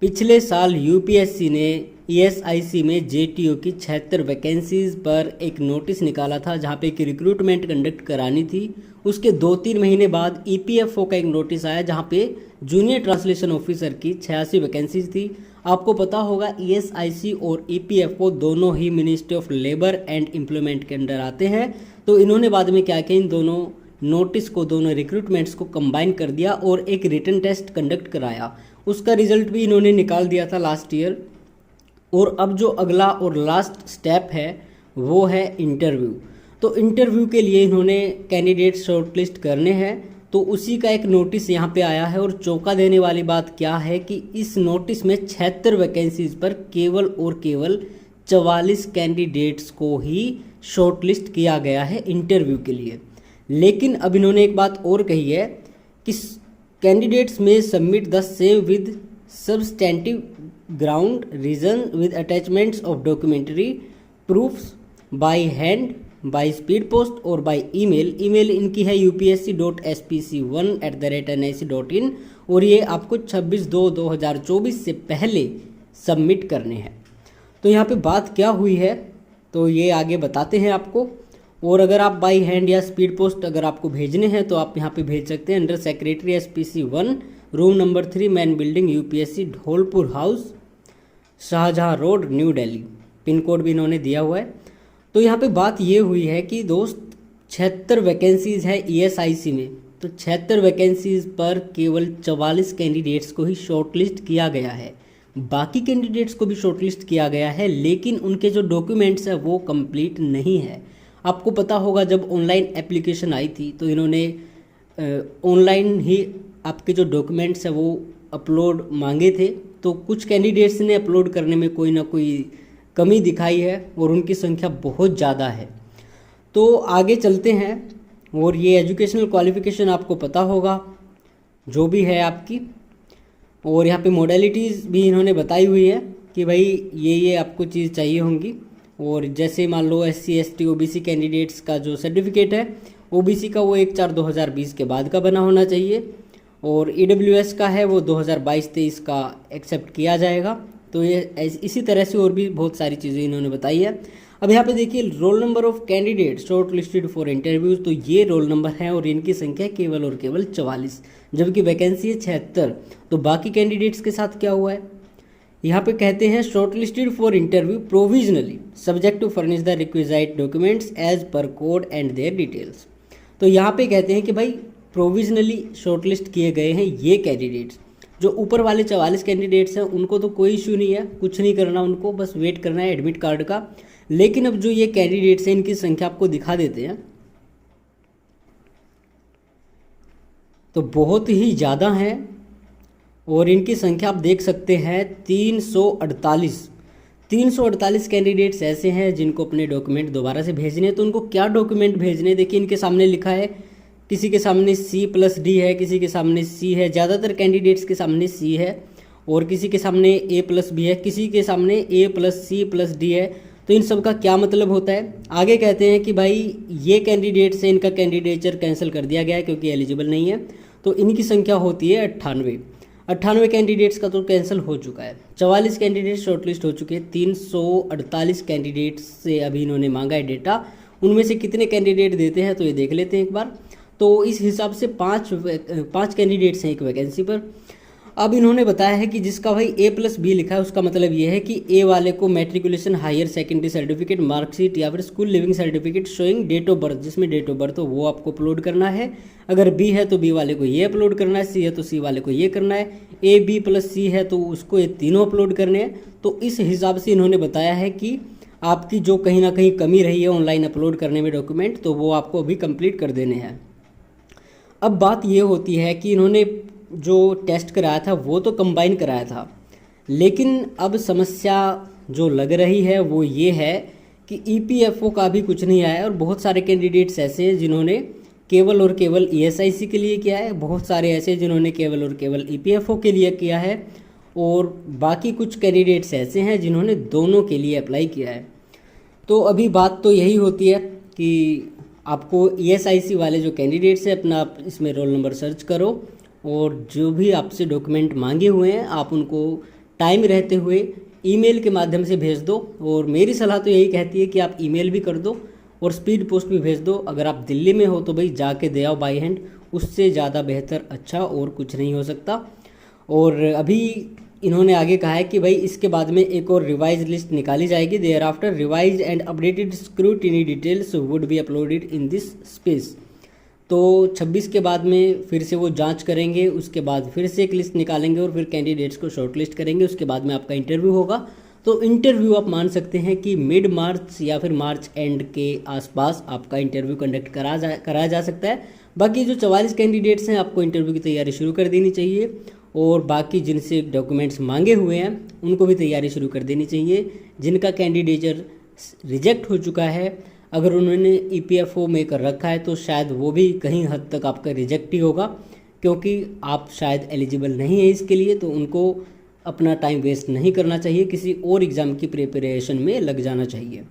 पिछले साल यूपीएससी ने ईएसआईसी में जेटीओ की 76 वैकेंसीज पर एक नोटिस निकाला था, जहां पे एक रिक्रूटमेंट कंडक्ट करानी थी। उसके 2-3 महीने बाद ईपीएफओ का एक नोटिस आया, जहां पे जूनियर ट्रांसलेशन ऑफिसर की 86 वैकेंसीज थी। आपको पता होगा ईएसआईसी और ईपीएफओ दोनों ही ministry of labour and employment के अंडर आते हैं। तो इन्होंने बाद में क्या किया, इन दोनों नोटिस को, दोनों रिक्रूटमेंट्स को कंबाइन कर दिया और एक रिटन टेस्ट कंडक्ट कराया। उसका रिजल्ट भी इन्होंने निकाल दिया था लास्ट ईयर। और अब जो अगला और लास्ट स्टेप है वो है इंटरव्यू। तो इंटरव्यू के लिए इन्होंने कैंडिडेट शॉर्टलिस्ट करने हैं, तो उसी का एक नोटिस यहाँ पे आया है। और चौंका देने वाली बात क्या है कि इस नोटिस में 76 वैकेंसीज पर केवल और केवल 44 कैंडिडेट्स को ही शॉर्टलिस्ट किया गया है इंटरव्यू के लिए। लेकिन अब इन्होंने एक बात और कही है कि कैंडिडेट्स में submit the same with substantive ground reason with attachments of documentary proofs by hand, by speed post और बाय ईमेल। ईमेल इनकी है upsc.spc1@nic.in और ये आपको 26/2/2024 से पहले सबमिट करने हैं। तो यहाँ पे बात क्या हुई है तो ये आगे बताते हैं आपको। और अगर आप बाई हैंड या स्पीड पोस्ट अगर आपको भेजने हैं तो आप यहाँ पे भेज सकते हैं under secretary SPC1 room number 3 main building UPSC Dholpur house Shahjahan road New Delhi. Pin code भी इन्होंने दिया हुआ है। तो यहाँ पे बात ये हुई है कि दोस्त 76 वैकेंसीज है ईएसआईसी में, तो 76 वैकेंसीज पर केवल 44 कैंडिडेट्स को ही शॉर्टलिस्ट किया गया है। बाकी कैंडिडेट्स को भी शॉर्टलिस्ट किया गया है, लेकिन उनके जो डॉक्यूमेंट्स है वो कंप्लीट नहीं है। आपको पता होगा जब ऑनलाइन एप्लीकेशन आई थी तो इन्होंने ऑनलाइन ही आपके जो डॉक्यूमेंट्स है वो अपलोड मांगे थे। तो कुछ कैंडिडेट्स ने अपलोड करने में कोई ना कोई कमी दिखाई है और उनकी संख्या बहुत ज़्यादा है। तो आगे चलते हैं। और ये एजुकेशनल क्वालिफिकेशन आपको पता होगा जो भी है आपकी। और यहाँ पे मॉडलिटीज़ भी इन्होंने बताई हुई है कि भाई ये आपको चीज़ चाहिए होंगी। और जैसे मान लो SC ST OBC कैंडिडेट्स का जो सर्टिफिकेट है OBC का वो 1/4/2020 के बाद का बना होना चाहिए। और EWS का है वो 2022-23 का एक्सेप्ट किया जाएगा। तो ये इसी तरह से और भी बहुत सारी चीज़ें इन्होंने बताई है। अब यहाँ पे देखिए roll number of candidate short listed for interviews, तो ये रोल नंबर है और इनकी संख्या केवल और केवल 44, जबकि वैकेंसी है 76। तो बाकी कैंडिडेट्स के साथ क्या हुआ है, यहाँ पे कहते हैं short listed for interview provisionally subject to furnish the requisite documents as per code and their details. तो यहाँ पे कहते हैं कि भाई प्रोविजनली शॉर्टलिस्ट किए गए हैं ये कैंडिडेट्स। जो ऊपर वाले 44 कैंडिडेट्स हैं उनको तो कोई इश्यू नहीं है, कुछ नहीं करना उनको, बस वेट करना है एडमिट कार्ड का। लेकिन अब जो ये कैंडिडेट्स हैं इनकी संख्या आपको दिखा देते हैं, तो बहुत ही ज़्यादा है। और इनकी संख्या आप देख सकते हैं 348 कैंडिडेट्स ऐसे हैं जिनको अपने डॉक्यूमेंट दोबारा से भेजने हैं। तो उनको क्या डॉक्यूमेंट भेजने, देखिए इनके सामने लिखा है, किसी के सामने C+D है, किसी के सामने C है, ज़्यादातर कैंडिडेट्स के सामने C है, और किसी के सामने A+B है, किसी के सामने A+C+D है। तो इन सब का क्या मतलब होता है, आगे कहते हैं कि भाई ये कैंडिडेट्स है, इनका कैंडिडेचर कैंसिल कर दिया गया है क्योंकि एलिजिबल नहीं है। तो इनकी संख्या होती है 98 कैंडिडेट्स का तो कैंसिल हो चुका है। 44 कैंडिडेट शॉर्टलिस्ट हो चुके हैं। 348 कैंडिडेट्स से अभी इन्होंने मांगा है डेटा, उनमें से कितने कैंडिडेट देते हैं तो ये देख लेते हैं एक बार। तो इस हिसाब से पाँच कैंडिडेट्स हैं एक वैकेंसी पर। अब इन्होंने बताया है कि जिसका भाई A+B लिखा है उसका मतलब ये है कि A वाले को matriculation higher secondary certificate, marksheet या फिर school leaving certificate showing date of birth, जिसमें डेट ऑफ बर्थ हो वो आपको अपलोड करना है। अगर B है तो B वाले को ये अपलोड करना है, C है तो C वाले को ये करना है, AB+C है तो उसको ये तीनों अपलोड करने हैं। तो इस हिसाब से इन्होंने बताया है कि आपकी जो कहीं ना कहीं कमी रही है ऑनलाइन अपलोड करने में डॉक्यूमेंट, तो वो आपको अभी कंप्लीट कर देने हैं। अब बात ये होती है कि इन्होंने जो टेस्ट कराया था वो तो कंबाइन कराया था, लेकिन अब समस्या जो लग रही है वो ये है कि EPFO का भी कुछ नहीं आया। और बहुत सारे कैंडिडेट्स ऐसे हैं जिन्होंने केवल और केवल ESIC के लिए किया है, बहुत सारे ऐसे जिन्होंने केवल और केवल EPFO के लिए किया है, और बाकी कुछ कैंडिडेट्स ऐसे हैं जिन्होंने दोनों के लिए अप्लाई किया है। तो अभी बात तो यही होती है कि आपको ESIC वाले जो कैंडिडेट्स हैं अपना आप इसमें रोल नंबर सर्च करो और जो भी आपसे डॉक्यूमेंट मांगे हुए हैं आप उनको टाइम रहते हुए ईमेल के माध्यम से भेज दो। और मेरी सलाह तो यही कहती है कि आप ईमेल भी कर दो और स्पीड पोस्ट भी भेज दो। अगर आप दिल्ली में हो तो भाई जाके दे आओ बाई हैंड, उससे ज़्यादा बेहतर अच्छा और कुछ नहीं हो सकता। और अभी इन्होंने आगे कहा है कि भाई इसके बाद में एक और रिवाइज लिस्ट निकाली जाएगी। Thereafter revise and updated scrutiny details would be uploaded in this space. तो 26 के बाद में फिर से वो जांच करेंगे, उसके बाद फिर से एक लिस्ट निकालेंगे और फिर कैंडिडेट्स को शॉर्टलिस्ट करेंगे। उसके बाद में आपका इंटरव्यू होगा। तो इंटरव्यू आप मान सकते हैं कि मिड मार्च या फिर मार्च एंड के आसपास आपका इंटरव्यू कंडक्ट कराया जा सकता है। बाकी जो 44 कैंडिडेट्स हैं आपको इंटरव्यू की तैयारी शुरू कर देनी चाहिए और बाकी जिनसे डॉक्यूमेंट्स मांगे हुए हैं उनको भी तैयारी शुरू कर देनी चाहिए। जिनका कैंडिडेचर रिजेक्ट हो चुका है, अगर उन्होंने EPFO में कर रखा है तो शायद वो भी कहीं हद तक आपका रिजेक्ट ही होगा, क्योंकि आप शायद एलिजिबल नहीं है इसके लिए। तो उनको अपना टाइम वेस्ट नहीं करना चाहिए, किसी और एग्ज़ाम की प्रिपरेशन में लग जाना चाहिए।